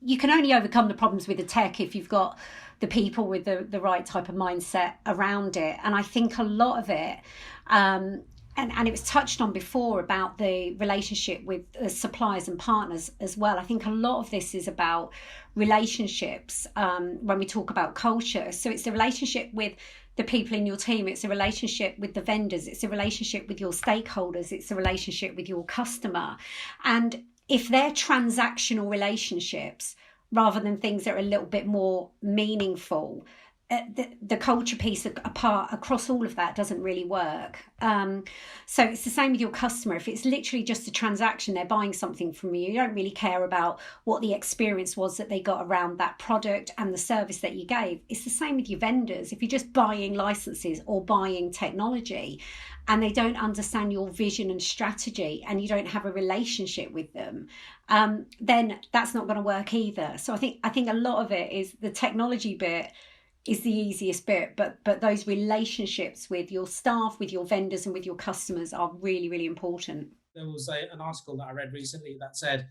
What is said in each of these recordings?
you can only overcome the problems with the tech if you've got the people with the right type of mindset around it. And I think a lot of it, and it was touched on before about the relationship with suppliers and partners as well. I think a lot of this is about relationships when we talk about culture. So it's a relationship with the people in your team, it's a relationship with the vendors, it's a relationship with your stakeholders, it's a relationship with your customer. And if they're transactional relationships rather than things that are a little bit more meaningful, the culture piece apart across all of that doesn't really work. So it's the same with your customer. If it's literally just a transaction, they're buying something from you, you don't really care about what the experience was that they got around that product and the service that you gave. It's the same with your vendors. If you're just buying licenses or buying technology and they don't understand your vision and strategy and you don't have a relationship with them, then that's not going to work either. So I think a lot of it is the technology bit is the easiest bit, but those relationships with your staff, with your vendors and with your customers are really, really important. There was an article that I read recently that said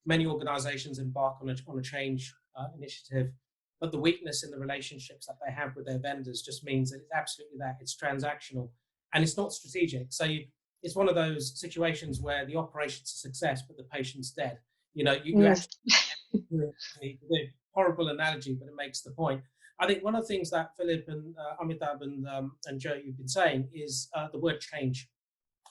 many organizations embark on a change initiative, but the weakness in the relationships that they have with their vendors just means that it's absolutely that. It's transactional and it's not strategic. So it's one of those situations where the operation's a success, but the patient's dead. You actually horrible analogy, but it makes the point. I think one of the things that Philip and Amitabh and Joe, you've been saying is the word change,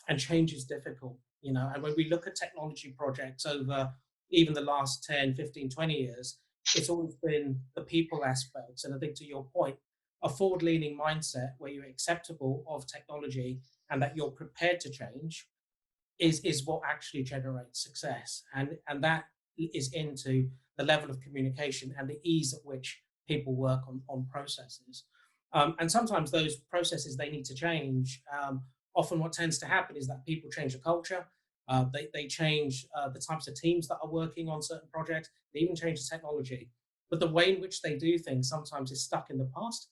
and change is difficult, and when we look at technology projects over even the last 10, 15, 20 years, it's always been the people aspects. And I think to your point, a forward-leaning mindset where you're acceptable of technology and that you're prepared to change is what actually generates success. And that is into the level of communication and the ease at which people work on processes. And sometimes those processes, they need to change. Often what tends to happen is that people change the culture. They change the types of teams that are working on certain projects. They even change the technology. But the way in which they do things sometimes is stuck in the past.